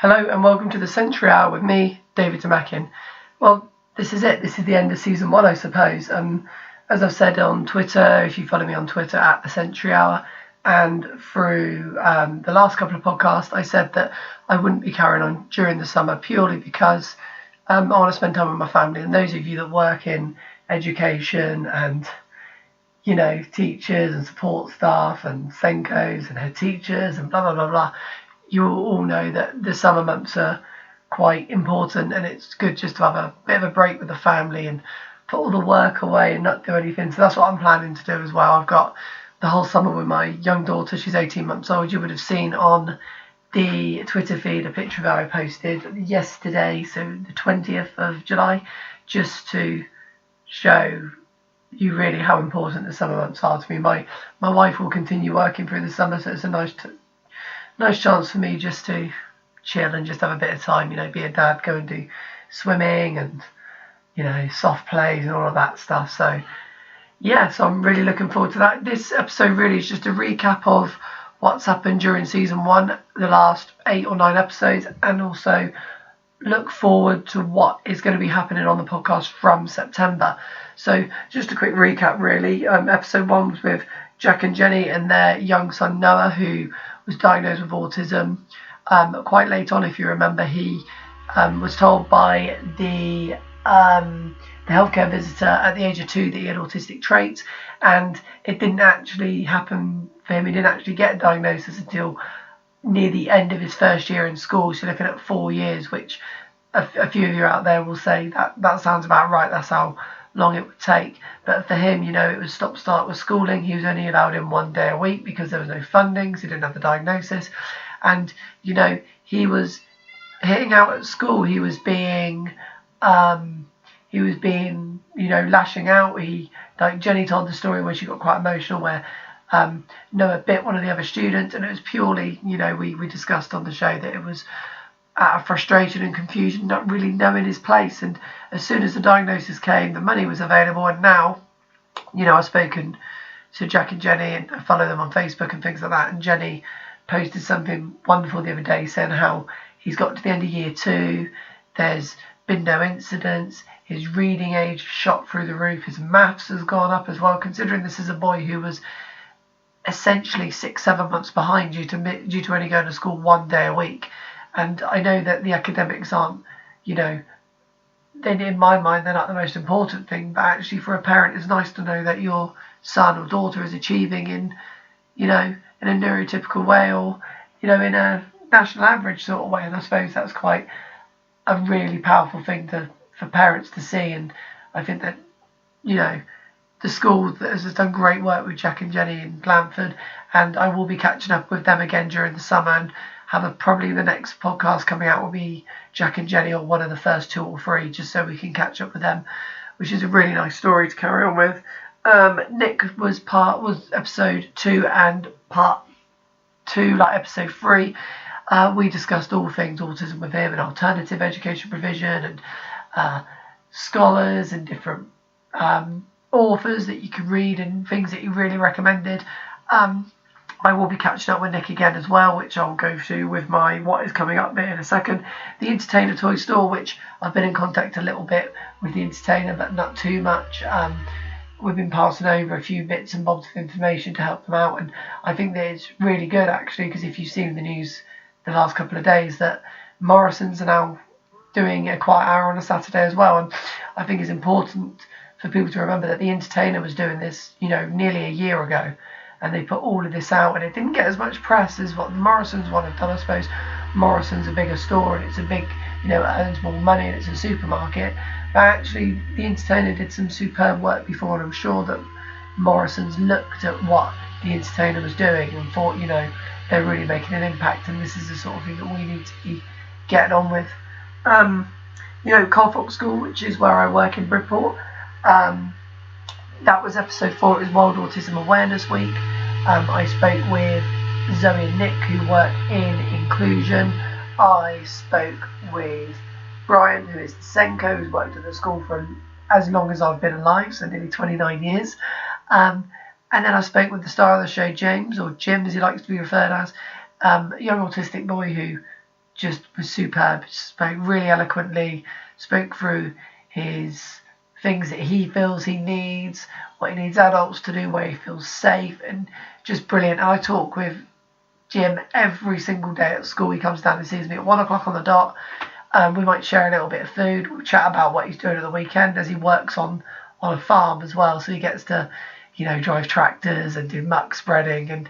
Hello and welcome to the Century Hour with me, David Demakin. Well, this is it. This is the end of season 1, I suppose. As I've said on Twitter, if you follow me on Twitter at the Century Hour, and through the last couple of podcasts, I said that I wouldn't be carrying on during the summer purely because I want to spend time with my family. And those of you that work in education and teachers and support staff and Senkos and head teachers and blah blah blah blah, you all know that the summer months are quite important, and it's good just to have a bit of a break with the family and put all the work away and not do anything. So that's what I'm planning to do as well. I've got the whole summer with my young daughter. She's 18 months old. You would have seen on the Twitter feed a picture that I posted yesterday, so the 20th of July, just to show you really how important the summer months are to me. My wife will continue working through the summer, so it's a nice chance for me just to chill and just have a bit of time, be a dad, go and do swimming and, soft plays and all of that stuff. So, so I'm really looking forward to that. This episode really is just a recap of what's happened during season 1, the last 8 or 9 episodes, and also look forward to what is going to be happening on the podcast from September. So just a quick recap really. Episode 1 was with Jack and Jenny and their young son Noah, who was diagnosed with autism quite late on. If you remember, he was told by the healthcare visitor at the age of 2 that he had autistic traits, and it didn't actually happen for him. He didn't actually get a diagnosis until near the end of his first year in school, so looking at 4 years, which a few of you out there will say that sounds about right. That's how long it would take. But for him, it was stop-start with schooling. He was only allowed in 1 day a week because there was no funding, so he didn't have the diagnosis. And he was hitting out at school. He was being lashing out. Jenny told the story where she got quite emotional, where Noah bit one of the other students, and it was purely, we discussed on the show that it was out of frustration and confusion, not really knowing his place. And as soon as the diagnosis came, the money was available, and now, I've spoken to Jack and Jenny, and I follow them on Facebook and things like that, and Jenny posted something wonderful the other day saying how he's got to the end of year 2, there's been no incidents, his reading age shot through the roof, his maths has gone up as well, considering this is a boy who was essentially 6-7 months behind due to only going to school 1 day a week. And I know that the academics aren't, then in my mind they're not the most important thing, but actually for a parent it's nice to know that your son or daughter is achieving in a neurotypical way, or in a national average sort of way. And I suppose that's quite a really powerful thing for parents to see. And I think that the school that has done great work with Jack and Jenny in Blandford, and I will be catching up with them again during the summer, and probably the next podcast coming out will be Jack and Jenny, or one of the first 2 or 3, just so we can catch up with them, which is a really nice story to carry on with. Nick was episode 2, and part 2, like episode 3, we discussed all things autism with him, and alternative education provision, and scholars and different authors that you can read and things that he really recommended. I will be catching up with Nick again as well, which I'll go through with my what is coming up bit in a second. The Entertainer Toy Store, which I've been in contact a little bit with the Entertainer, but not too much. We've been passing over a few bits and bobs of information to help them out, and I think that it's really good actually, because if you've seen the news the last couple of days, that Morrison's are now doing a quiet hour on a Saturday as well. And I think it's important for people to remember that the Entertainer was doing this, nearly a year ago, and they put all of this out, and it didn't get as much press as what the Morrison's one have done. I suppose Morrison's a bigger store, and it's a big, earns more money, and it's a supermarket. But actually, the Entertainer did some superb work before, and I'm sure that Morrison's looked at what the Entertainer was doing and thought, they're really making an impact, and this is the sort of thing that we need to be getting on with. Colfox School, which is where I work in Bridport, that was episode 4. It was World Autism Awareness Week. I spoke with Zoe and Nick, who work in inclusion. I spoke with Brian, who is the Senko, who's worked at the school for as long as I've been alive, so nearly 29 years. And then I spoke with the star of the show, James, or Jim as he likes to be referred as, a young autistic boy who just was superb. Spoke really eloquently, spoke through his things that he feels he needs, what he needs adults to do, where he feels safe, and just brilliant. I talk with Jim every single day at school. He comes down and sees me at 1 o'clock on the dot. We might share a little bit of food. We'll chat about what he's doing at the weekend, as he works on a farm as well. So he gets to, drive tractors and do muck spreading and,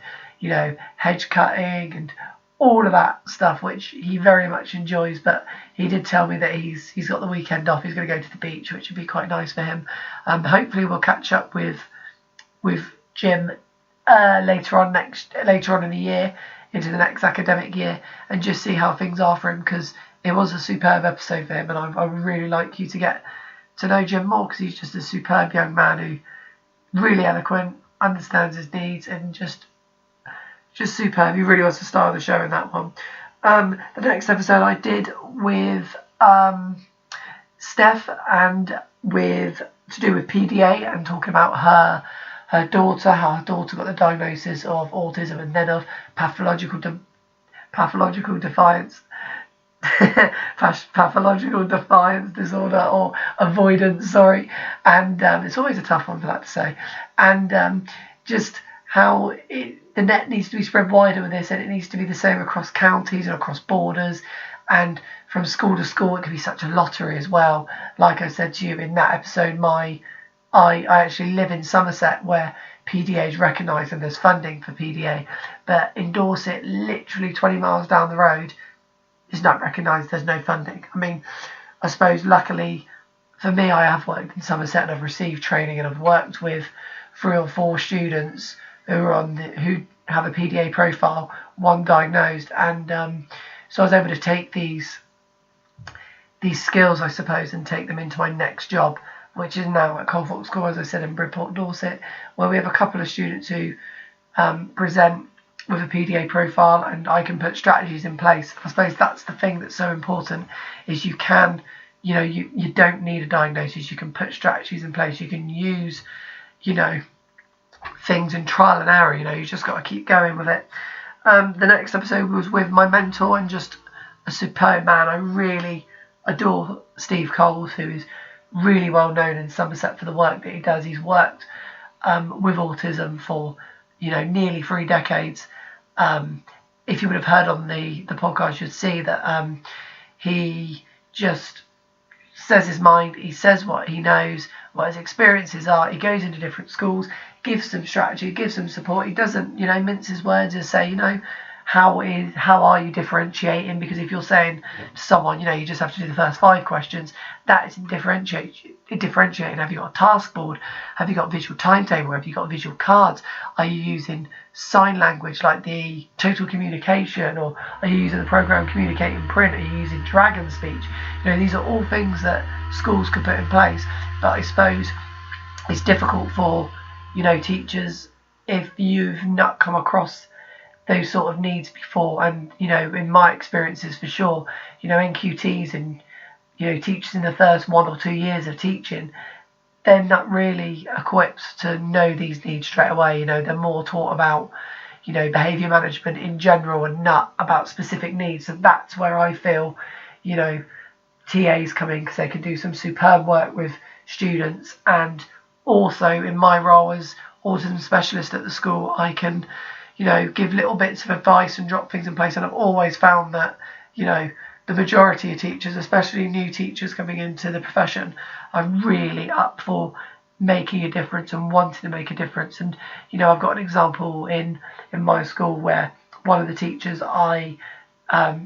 hedge cutting and all of that stuff, which he very much enjoys. But he did tell me that he's got the weekend off. He's going to go to the beach, which would be quite nice for him. Hopefully we'll catch up with Jim later on in the year, into the next academic year, and just see how things are for him, because it was a superb episode for him, and I would really like you to get to know Jim more, because he's just a superb young man who really eloquent, understands his needs, and just superb. He really was the star of the show in that one. The next episode I did with Steph, and to do with PDA, and talking about her daughter, how her daughter got the diagnosis of autism and then of pathological defiance disorder, or avoidance, sorry. And it's always a tough one for that to say. And just how the net needs to be spread wider with this, and it needs to be the same across counties and across borders, and from school to school. It can be such a lottery as well. Like I said to you in that episode, I actually live in Somerset, where PDA is recognised and there's funding for PDA, but in Dorset, literally 20 miles down the road, is not recognised. There's no funding. I mean, I suppose luckily for me, I have worked in Somerset and I've received training, and I've worked with 3 or 4 students who have a PDA profile, one diagnosed, and so I was able to take these skills, I suppose, and take them into my next job, which is now at Colfax School, as I said, in Bridport, Dorset, where we have a couple of students who present with a PDA profile, and I can put strategies in place. I suppose that's the thing that's so important, is you don't need a diagnosis. You can put strategies in place. You can use, things in trial and error. You just got to keep going with it. The next episode was with my mentor, and just a superb man. I really adore Steve Coles, who is really well known in Somerset for the work that he does. He's worked with autism for nearly 3 decades. If you would have heard on the podcast, you'd see that he just says his mind. He says what he knows, what his experiences are. He goes into different schools, gives them strategy, gives them support. He doesn't mince his words and say how are you differentiating? Because if you're saying to someone, you just have to do the first 5 questions, that isn't differentiating. Have you got a task board? Have you got a visual timetable? Have you got visual cards? Are you using sign language like the total communication, or are you using the program Communicate in Print? Are you using dragon speech? These are all things that schools could put in place, but I suppose it's difficult for teachers if you've not come across those sort of needs before. And in my experiences, for sure, NQTs and teachers in the first 1 or 2 years of teaching, they're not really equipped to know these needs straight away. They're more taught about behaviour management in general, and not about specific needs. And that's where I feel TAs come in, because they can do some superb work with students. And also in my role as autism specialist at the school, I can give little bits of advice and drop things in place. And I've always found that, the majority of teachers, especially new teachers coming into the profession, are really up for making a difference and wanting to make a difference. And, I've got an example in my school where one of the teachers, I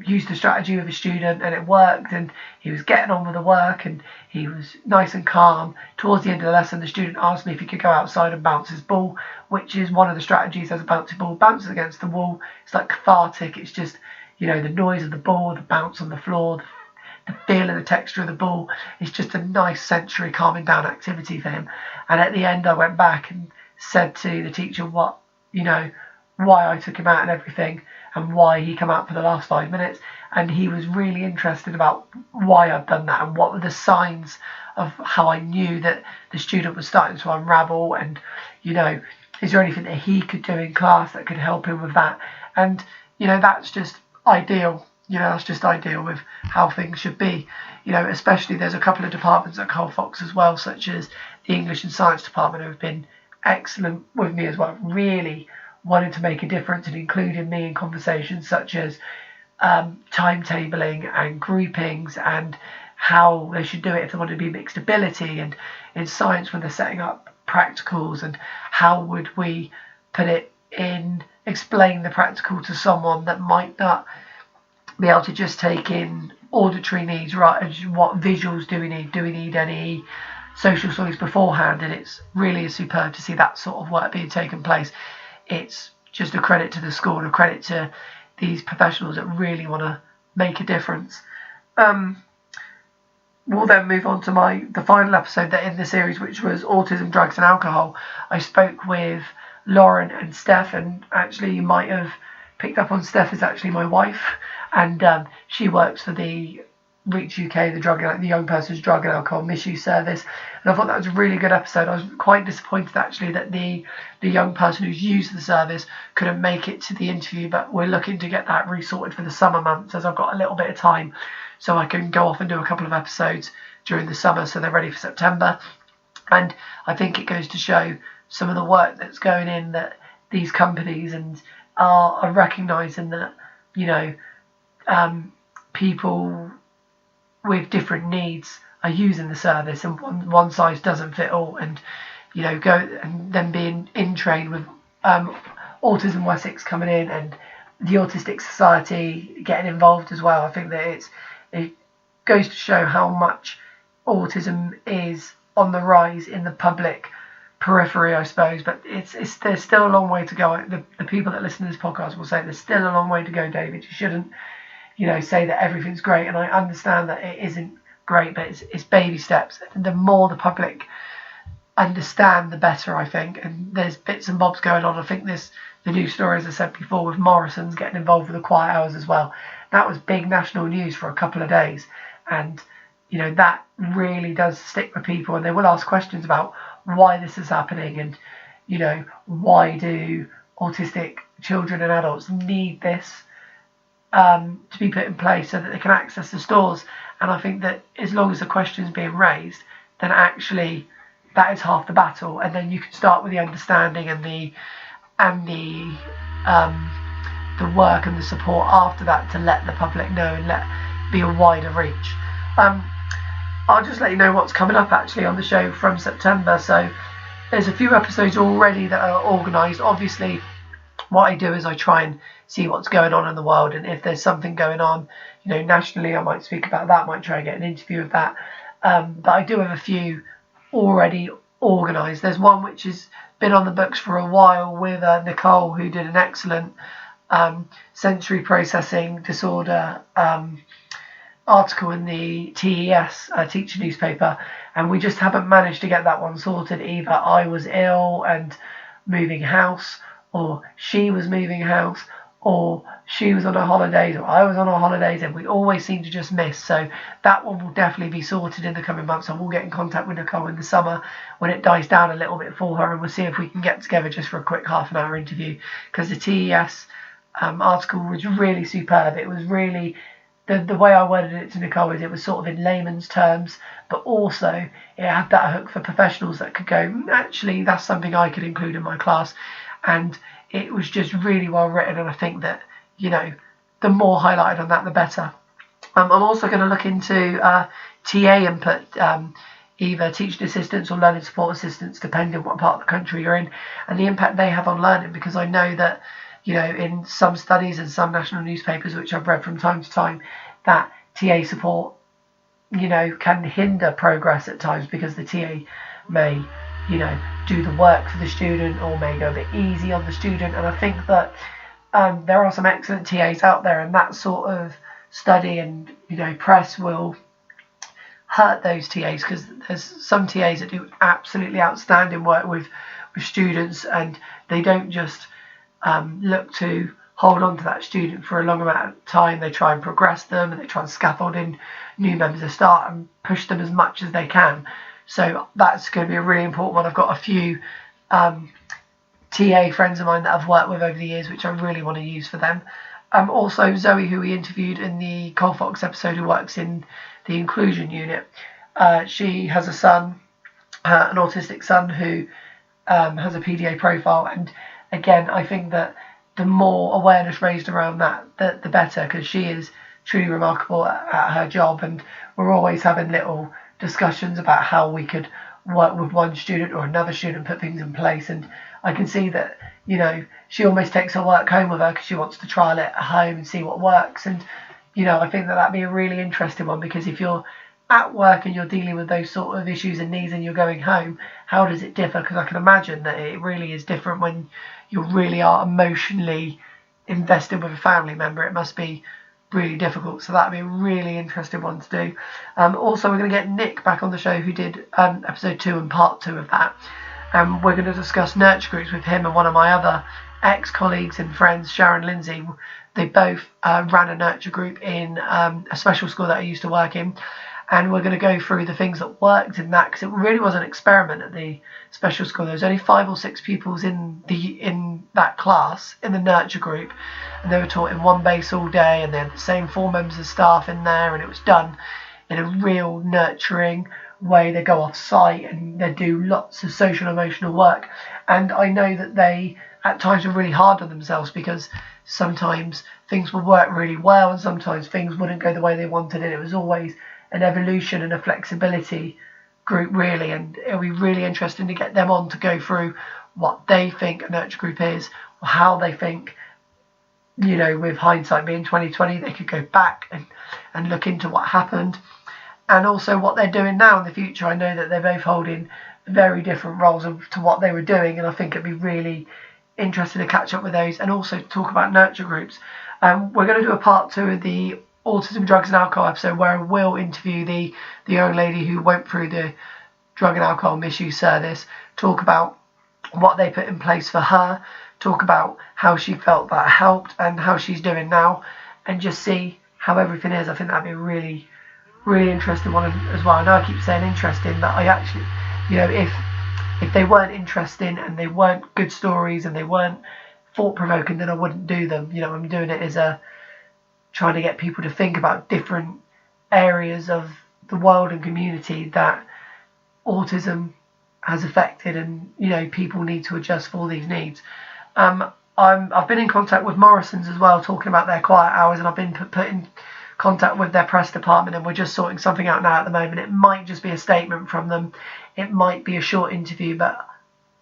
used the strategy with a student, and it worked, and he was getting on with the work, and he was nice and calm. Towards the end of the lesson, the student asked me if he could go outside and bounce his ball, which is one of the strategies. As a bouncy ball bounces against the wall, it's like cathartic. It's just the noise of the ball, the bounce on the floor, the feel and the texture of the ball. It's just a nice sensory calming down activity for him. And at the end, I went back and said to the teacher what why I took him out and everything, and why he came out for the last 5 minutes. And he was really interested about why I've done that, and what were the signs of how I knew that the student was starting to unravel, and is there anything that he could do in class that could help him with that. And that's just ideal that's just ideal with how things should be. Especially there's a couple of departments at Colfox as well, such as the English and Science department, who have been excellent with me as well, really wanting to make a difference and including me in conversations such as timetabling and groupings and how they should do it if they want to be mixed ability, and in science when they're setting up practicals, and how would we put it in, explain the practical to someone that might not be able to just take in auditory needs, right? And what visuals do we need? Do we need any social studies beforehand? And it's really superb to see that sort of work being taken place. It's just a credit to the school and a credit to these professionals that really want to make a difference. We'll then move on to the final episode that in the series, which was Autism, Drugs and Alcohol. I spoke with Lauren and Steph, and actually you might have picked up on Steph is actually my wife, and she works for the Reach UK, the Young Person's Drug and Alcohol Misuse Service, and I thought that was a really good episode. I was quite disappointed actually that the young person who's used the service couldn't make it to the interview, but we're looking to get that resorted for the summer months, as I've got a little bit of time, so I can go off and do a couple of episodes during the summer so they're ready for September. And I think it goes to show some of the work that's going in, that these companies and are recognising that people with different needs are using the service, and one size doesn't fit all, and go and then being in train with Autism Wessex coming in and the Autistic Society getting involved as well. I think that it goes to show how much autism is on the rise in the public periphery, I suppose, but there's still a long way to go. The people that listen to this podcast will say there's still a long way to go, David. You shouldn't say that everything's great, and I understand that it isn't great, but it's baby steps. The more the public understand, the better, I think. And there's bits and bobs going on. I think the new story, as I said before, with Morrison's getting involved with the quiet hours as well. That was big national news for a couple of days, and that really does stick with people, and they will ask questions about why this is happening, and why do autistic children and adults need this to be put in place so that they can access the stores. And I think that as long as the question's being raised, then actually that is half the battle, and then you can start with the understanding and the work and the support after that to let the public know and let be a wider reach. I'll just let you know what's coming up actually on the show from September. So there's a few episodes already that are organised. Obviously, what I do is I try and see what's going on in the world, and if there's something going on, nationally, I might speak about that, might try and get an interview of that. But I do have a few already organised. There's one which has been on the books for a while with Nicole, who did an excellent sensory processing disorder article in the TES teacher newspaper, and we just haven't managed to get that one sorted. Either I was ill and moving house, or she was moving house, or she was on her holidays, or I was on our holidays, and we always seem to just miss. So that one will definitely be sorted in the coming months. I will get in contact with Nicole in the summer when it dies down a little bit for her, and we'll see if we can get together just for a quick half-an-hour interview, because the TES article was really superb. It was really, the way I worded it to Nicole is it was sort of in layman's terms, but also it had that hook for professionals that could go, actually, that's something I could include in my class. And it was just really well written, and I think that, the more highlighted on that, the better. I'm also going to look into TA input, either teaching assistants or learning support assistants, depending on what part of the country you're in, and the impact they have on learning, because I know that, in some studies and some national newspapers, which I've read from time to time, that TA support, can hinder progress at times, because the TA may, do the work for the student, or may go a bit easy on the student. And I think that there are some excellent TAs out there, and that sort of study and press will hurt those TAs, because there's some TAs that do absolutely outstanding work with students, and they don't just look to hold on to that student for a long amount of time. They try and progress them, and they try and scaffold in new members of staff and push them as much as they can. So that's going to be a really important one. I've got a few TA friends of mine that I've worked with over the years, which I really want to use for them. Also Zoe, who we interviewed in the Colfox episode, who works in the inclusion unit, she has a son, an autistic son, who has a PDA profile, and again, I think that the more awareness raised around that, the better, because she is truly remarkable at her job, and we're always having little discussions about how we could work with one student or another student, put things in place. And I can see that, you know, she almost takes her work home with her because she wants to trial it at home and see what works. And, you know, I think that that'd be a really interesting one, because if you're at work and you're dealing with those sort of issues and needs and you're going home, how does it differ? Because I can imagine that it really is different when you really are emotionally invested with a family member. It must be really difficult. So that'd be a really interesting one to do. Also, we're going to get Nick back on the show, who did episode 2 and part 2 of that. We're going to discuss nurture groups with him and one of my other ex-colleagues and friends, Sharon Lindsay. They both ran a nurture group in a special school that I used to work in. And we're going to go through the things that worked in that, because it really was an experiment at the special school. There was only 5 or 6 pupils in that class, in the nurture group, and they were taught in one base all day, and they had the same 4 members of staff in there, and it was done in a real nurturing way. They go off site and they do lots of social emotional work. And I know that they at times were really hard on themselves, because sometimes things would work really well and sometimes things wouldn't go the way they wanted, and it was always an evolution and a flexibility group, really. And it'll be really interesting to get them on to go through what they think a nurture group is, or how they think, you know, with hindsight being 2020, they could go back and look into what happened, and also what they're doing now in the future. I know that they're both holding very different roles to what they were doing, and I think it'd be really interesting to catch up with those and also talk about nurture groups. We're going to do a part 2 of the autism, drugs and alcohol episode, where I will interview the young lady who went through the drug and alcohol misuse service, talk about what they put in place for her, talk about how she felt that helped and how she's doing now, and just see how everything is. I think that'd be a really, really interesting one as well. I know I keep saying interesting, but I actually, you know, if they weren't interesting and they weren't good stories and they weren't thought-provoking, then I wouldn't do them. You know, I'm doing it as a trying to get people to think about different areas of the world and community that autism has affected, and, you know, people need to adjust for these needs. I've been in contact with Morrison's as well, talking about their quiet hours, and I've been put in contact with their press department, and we're just sorting something out now at the moment. It might just be a statement from them, it might be a short interview, but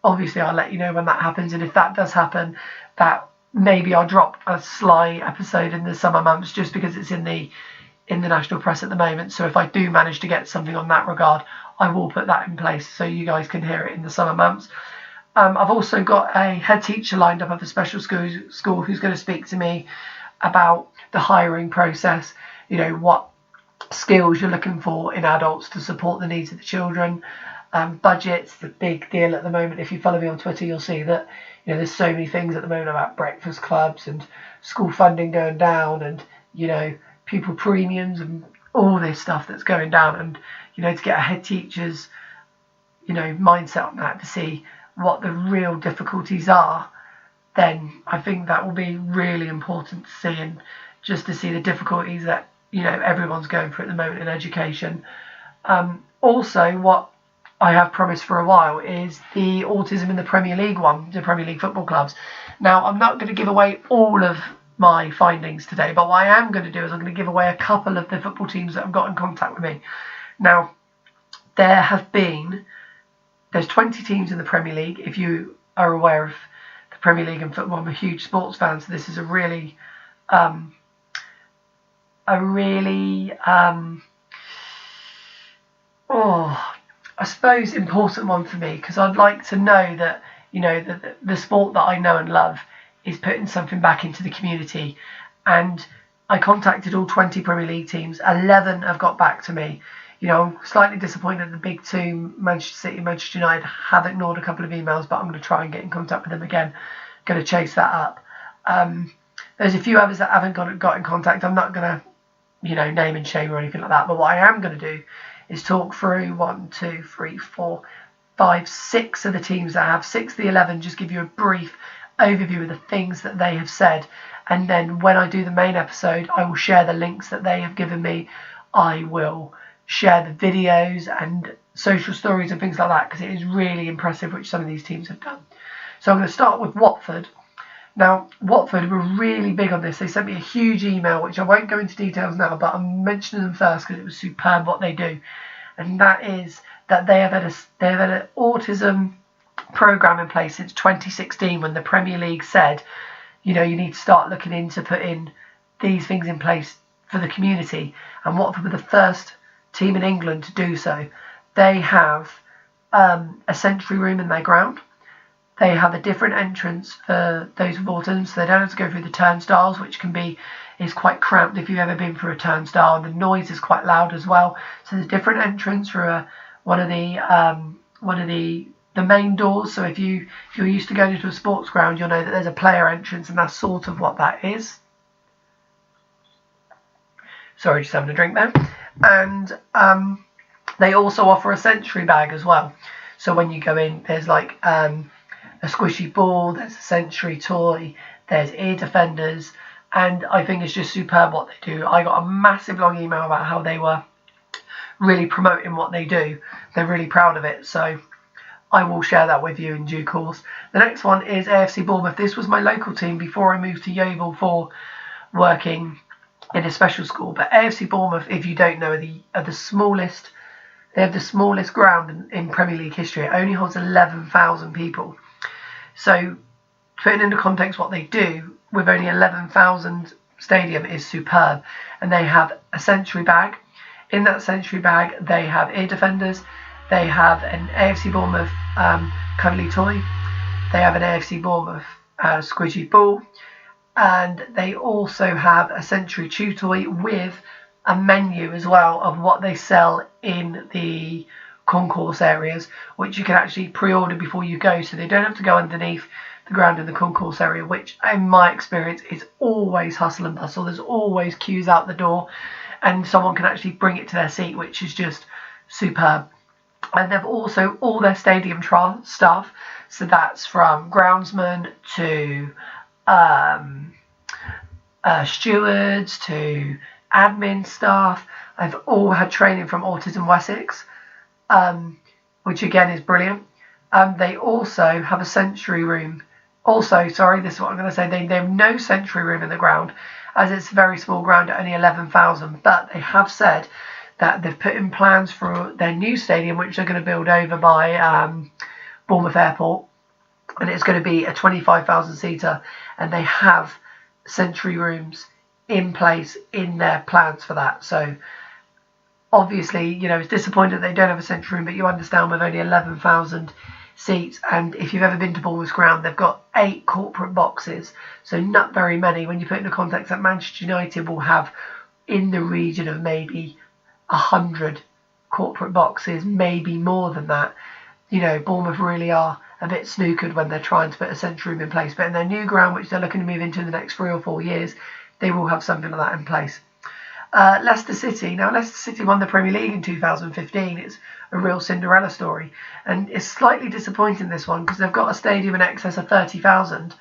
obviously I'll let you know when that happens. And if that does happen, that maybe I'll drop a Sly episode in the summer months, just because it's in the national press at the moment. So if I do manage to get something on that regard, I will put that in place so you guys can hear it in the summer months. I've also got a head teacher lined up at the special school who's going to speak to me about the hiring process, you know, what skills you're looking for in adults to support the needs of the children. Budget's the big deal at the moment. If you follow me on Twitter, you'll see that, you know, there's so many things at the moment about breakfast clubs and school funding going down, and, you know, pupil premiums and all this stuff that's going down. And, you know, to get a head teacher's, you know, mindset on that, to see what the real difficulties are, then I think that will be really important to see, and just to see the difficulties that, you know, everyone's going through at the moment in education. Also, what I have promised for a while is the autism in the Premier League one, the Premier League football clubs. Now, I'm not going to give away all of my findings today, but what I am going to do is I'm going to give away a couple of the football teams that have got in contact with me. Now, there's 20 teams in the Premier League. If you are aware of the Premier League and football, I'm a huge sports fan, so this is a really I suppose important one for me, because I'd like to know that, you know, the sport that I know and love is putting something back into the community. And I contacted all 20 Premier League teams. 11 have got back to me. You know, I'm slightly disappointed the big two, Manchester City and Manchester United, have ignored a couple of emails, but I'm going to try and get in contact with them again. Going to chase that up. There's a few others that haven't got in contact. I'm not going to, you know, name and shame or anything like that. But what I am going to do is talk through 1, 2, 3, 4, 5, 6 of the teams that have 6 of the 11. Just give you a brief overview of the things that they have said, and then when I do the main episode, I will share the links that they have given me. I will share the videos and social stories and things like that, because it is really impressive which some of these teams have done. So I'm going to start with Watford. Now, Watford were really big on this. They sent me a huge email, which I won't go into details now, but I'm mentioning them first because it was superb what they do. And that is that they have had an autism program in place since 2016, when the Premier League said, you know, you need to start looking into putting these things in place for the community. And Watford were the first team in England to do so. They have a sensory room in their ground. They have a different entrance for those with autism, so they don't have to go through the turnstiles, which is quite cramped if you've ever been through a turnstile, and the noise is quite loud as well. So there's a different entrance for one of the main doors. So if you're used to going into a sports ground, you'll know that there's a player entrance, and that's sort of what that is. Sorry, just having a drink there. And they also offer a sensory bag as well. So when you go in, there's like a squishy ball, there's a sensory toy, there's ear defenders, and I think it's just superb what they do. I got a massive long email about how they were really promoting what they do. They're really proud of it, so I will share that with you in due course. The next one is AFC Bournemouth. This was my local team before I moved to Yeovil for working in a special school. But AFC Bournemouth, if you don't know, are the smallest. They have the smallest ground in Premier League history. It only holds 11,000 people. So, putting into context what they do, with only 11,000 stadium is superb. And they have a sensory bag. In that sensory bag, they have ear defenders. They have an AFC Bournemouth cuddly toy. They have an AFC Bournemouth squidgy ball. And they also have a sensory chew toy with a menu as well of what they sell in the concourse areas, which you can actually pre-order before you go, so they don't have to go underneath the ground in the concourse area, which in my experience is always hustle and bustle. There's always queues out the door, and someone can actually bring it to their seat, which is just superb. And they've also all their stadium staff, so that's from groundsmen to stewards to admin staff. I've all had training from Autism Wessex, which again is brilliant. They also have a sensory room. Also, sorry, this is what I'm going to say. They have no sensory room in the ground, as it's a very small ground at only 11,000. But they have said that they've put in plans for their new stadium, which they're going to build over by Bournemouth Airport, and it's going to be a 25,000 seater, and they have sensory rooms in place in their plans for that. So obviously, you know, it's disappointing that they don't have a sensory room, but you understand with only 11,000 seats, and if you've ever been to Bournemouth ground, they've got 8 corporate boxes, so not very many. When you put into context that Manchester United will have in the region of maybe 100 corporate boxes, maybe more than that. You know, Bournemouth really are a bit snookered when they're trying to put a sensory room in place, but in their new ground, which they're looking to move into in the next 3 or 4 years, they will have something like that in place. Leicester City. Now, Leicester City won the Premier League in 2015. It's a real Cinderella story, and it's slightly disappointing, this one, because they've got a stadium in excess of 30,000,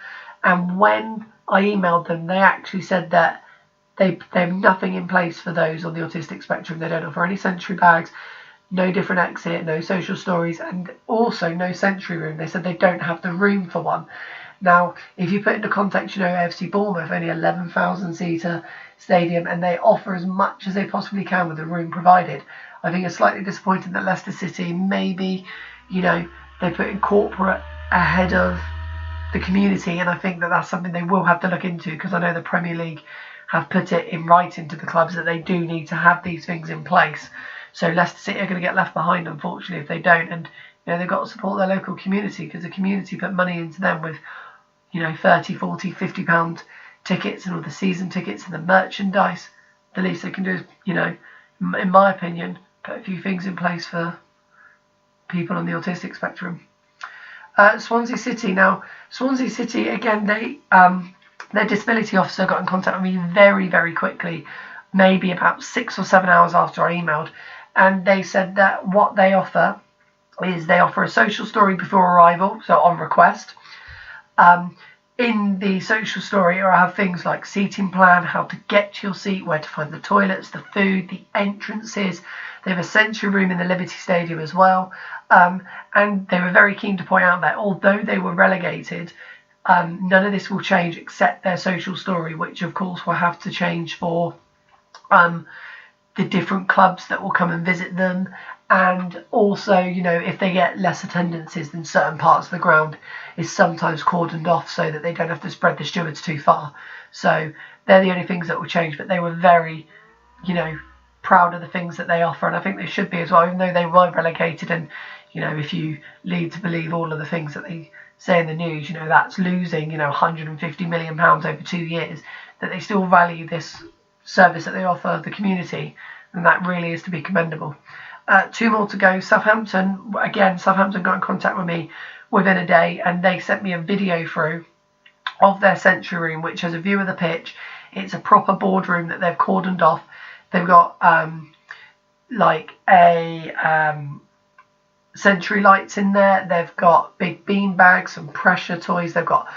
and when I emailed them, they actually said that they have nothing in place for those on the autistic spectrum. They don't offer any sensory bags, no different exit, no social stories, and also no sensory room. They said they don't have the room for one. Now, if you put into context, you know, AFC Bournemouth, only 11,000 seater stadium, and they offer as much as they possibly can with the room provided. I think it's slightly disappointing that Leicester City, maybe, you know, they put in corporate ahead of the community, and I think that that's something they will have to look into, because I know the Premier League have put it in writing to the clubs that they do need to have these things in place. So Leicester City are going to get left behind, unfortunately, if they don't. And you know, they've got to support their local community, because the community put money into them with, you know, 30, 40, 50 pound tickets and all the season tickets and the merchandise. The least they can do is, you know, in my opinion, put a few things in place for people on the autistic spectrum. Swansea City. Now, Swansea City, again, their disability officer got in contact with me very, very quickly, maybe about 6 or 7 hours after I emailed, and they said that what they offer is they offer a social story before arrival, so on request. in the social story, I have things like seating plan, how to get to your seat, where to find the toilets, the food, the entrances. They have a sensory room in the Liberty Stadium as well. And they were very keen to point out that although they were relegated, none of this will change except their social story, which of course will have to change for the different clubs that will come and visit them. And also, you know, if they get less attendances, then certain parts of the ground is sometimes cordoned off so that they don't have to spread the stewards too far. So they're the only things that will change, but they were very, you know, proud of the things that they offer, and I think they should be as well, even though they were relegated. And, you know, if you lead to believe all of the things that they say in the news, you know, that's losing, you know, £150 million over 2 years, that they still value this service that they offer the community, and that really is to be commendable. 2 more to go. Southampton, again, Southampton got in contact with me within a day, and they sent me a video through of their sensory room, which has a view of the pitch. It's a proper boardroom that they've cordoned off. They've got like a sensory lights in there. They've got big bean bags and pressure toys. They've got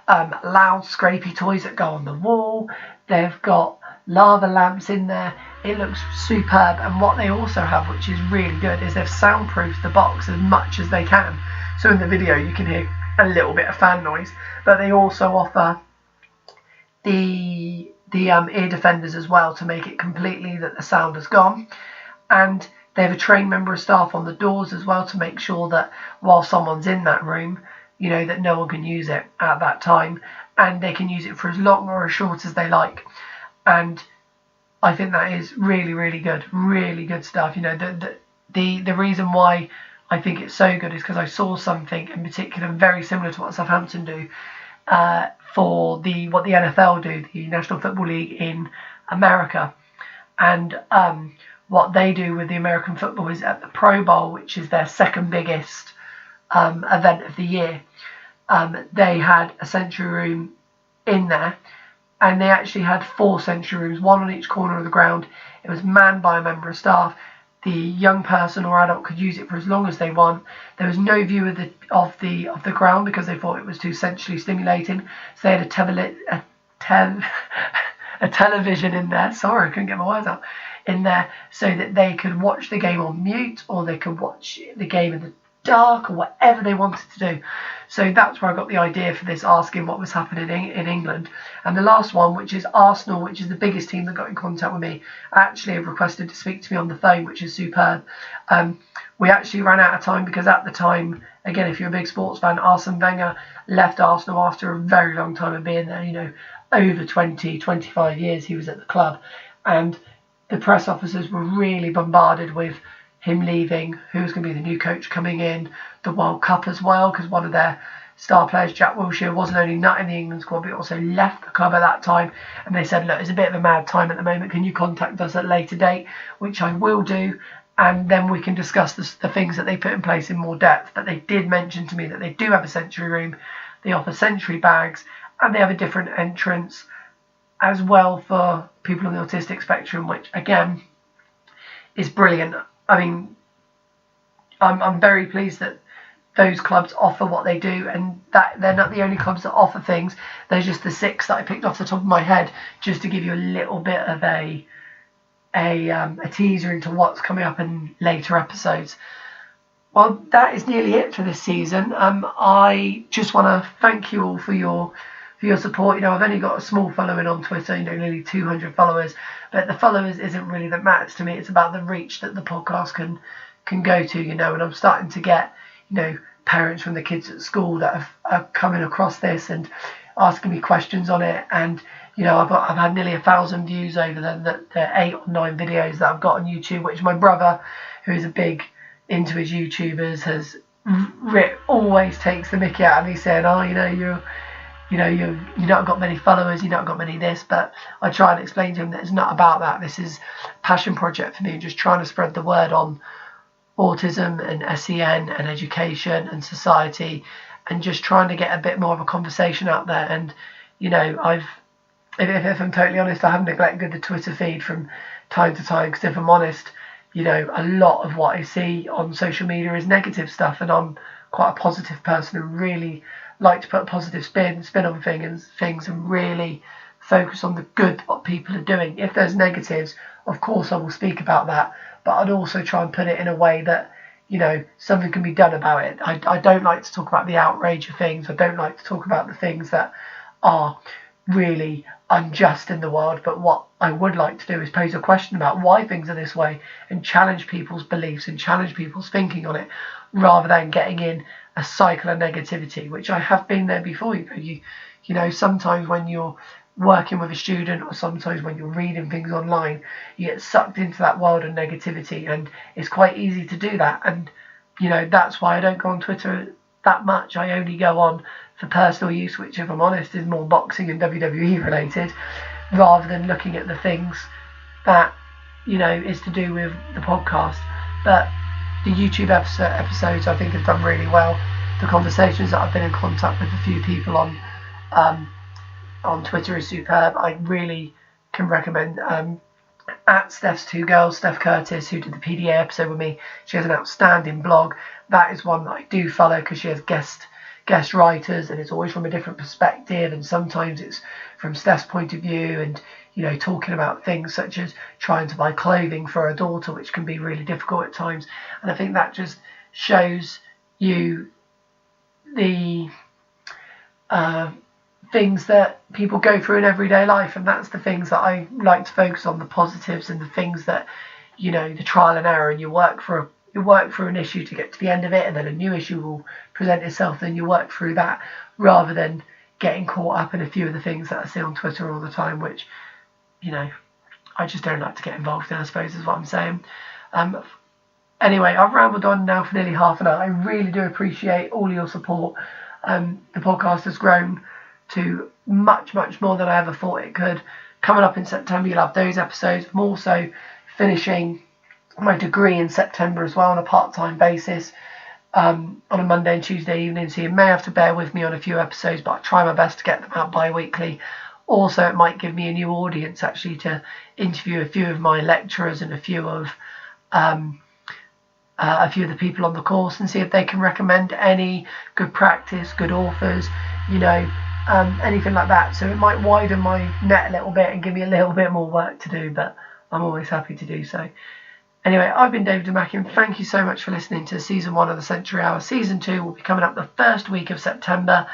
loud scrapey toys that go on the wall. They've got lava lamps in there. It looks superb. And what they also have, which is really good, is they've soundproofed the box as much as they can. So in the video you can hear a little bit of fan noise, but they also offer the ear defenders as well to make it completely that the sound has gone. And they have a trained member of staff on the doors as well to make sure that while someone's in that room, you know, that no one can use it at that time, and they can use it for as long or as short as they like. And I think that is really, really good stuff. You know, the reason why I think it's so good is because I saw something in particular very similar to what Southampton do for what the NFL do, the National Football League in America. And what they do with the American football is at the Pro Bowl, which is their second biggest event of the year, they had a sensory room in there, and they actually had 4 sensory rooms, 1 on each corner of the ground. It was manned by a member of staff. The young person or adult could use it for as long as they want. There was no view of the ground because they thought it was too sensually stimulating. So they had a television in there. Sorry, I couldn't get my words out. In there, so that they could watch the game on mute, or they could watch the game in the dark, or whatever they wanted to do. So that's where I got the idea for this, asking what was happening in England. And the last one, which is Arsenal, which is the biggest team that got in contact with me, actually have requested to speak to me on the phone, which is superb. We actually ran out of time because at the time, again, if you're a big sports fan, Arsene Wenger left Arsenal after a very long time of being there. You know, over 25 years he was at the club, and the press officers were really bombarded with him leaving, who was going to be the new coach coming in, the World Cup as well, because one of their star players, Jack Wilshere, wasn't only not in the England squad, but also left the club at that time. And they said, look, it's a bit of a mad time at the moment. Can you contact us at a later date? Which I will do. And then we can discuss the things that they put in place in more depth. But they did mention to me that they do have a sensory room. They offer sensory bags, and they have a different entrance as well for people on the autistic spectrum, which again is brilliant. I mean, I'm very pleased that those clubs offer what they do, and that they're not the only clubs that offer things. They're just the 6 that I picked off the top of my head, just to give you a little bit of a teaser into what's coming up in later episodes. Well, that is nearly it for this season. I just want to thank you all for your support. You know, I've only got a small following on Twitter, you know, nearly 200 followers, but the followers isn't really that matters to me. It's about the reach that the podcast can go to, you know, and I'm starting to get, you know, parents from the kids at school that are coming across this and asking me questions on it. And, you know, I've had nearly 1,000 views over the 8 or 9 videos that I've got on YouTube, which my brother, who is a big into his YouTubers, has always takes the mickey out of me, saying, oh, you've not got many followers, you've not got many this. But I try and explain to him that it's not about that. This is a passion project for me, just trying to spread the word on autism and SEN and education and society, and just trying to get a bit more of a conversation out there. And, you know, if I'm totally honest, I have neglected the Twitter feed from time to time, because if I'm honest, you know, a lot of what I see on social media is negative stuff, and I'm quite a positive person and really like to put a positive spin on things and really focus on the good what people are doing. If there's negatives, of course I will speak about that, but I'd also try and put it in a way that, you know, something can be done about it. I don't like to talk about the outrage of things. I don't like to talk about the things that are really unjust in the world, but what I would like to do is pose a question about why things are this way and challenge people's beliefs and challenge people's thinking on it, rather than getting in a cycle of negativity, which I have been there before. You know, sometimes when you're working with a student, or sometimes when you're reading things online, you get sucked into that world of negativity, and it's quite easy to do that. And you know, that's why I don't go on Twitter that much. I only go on for personal use, which, if I'm honest, is more boxing and WWE related, rather than looking at the things that, you know, is to do with the podcast. But the YouTube episodes I think have done really well. The conversations that I've been in contact with a few people on Twitter is superb. I really can recommend at Steph's Two Girls, Steph Curtis, who did the PDA episode with me. She has an outstanding blog. That is one that I do follow because she has guest writers, and it's always from a different perspective, and sometimes it's from Steph's point of view, and you know, talking about things such as trying to buy clothing for her daughter, which can be really difficult at times. And I think that just shows you the things that people go through in everyday life, and that's the things that I like to focus on, the positives, and the things that, you know, the trial and error, and you work through an issue to get to the end of it, and then a new issue will present itself, then you work through that, rather than getting caught up in a few of the things that I see on Twitter all the time, which, you know, I just don't like to get involved in, I suppose is what I'm saying. Anyway, I've rambled on now for nearly half an hour. I really do appreciate all your support. The podcast has grown to much more than I ever thought it could. Coming up in September, you'll have those episodes. I'm also finishing my degree in September as well on a part-time basis, on a Monday and Tuesday evening, so you may have to bear with me on a few episodes, but I try my best to get them out bi-weekly. Also, it might give me a new audience actually to interview a few of my lecturers and a few of the people on the course, and see if they can recommend any good practice, good authors, you know, anything like that. So it might widen my net a little bit and give me a little bit more work to do, but I'm always happy to do so. Anyway, I've been David Demakin. Thank you so much for listening to Season 1 of the Century Hour. Season 2 will be coming up the first week of September.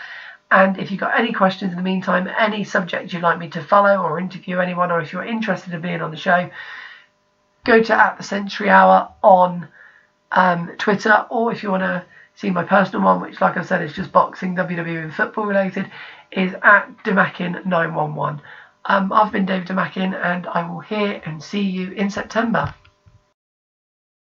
And if you've got any questions in the meantime, any subject you'd like me to follow or interview anyone, or if you're interested in being on the show, go to @thecenturyhour on Twitter, or if you want to see my personal one, which, like I said, is just boxing, WWE and football related, is @Demakin911. I've been David Demakin, and I will hear and see you in September.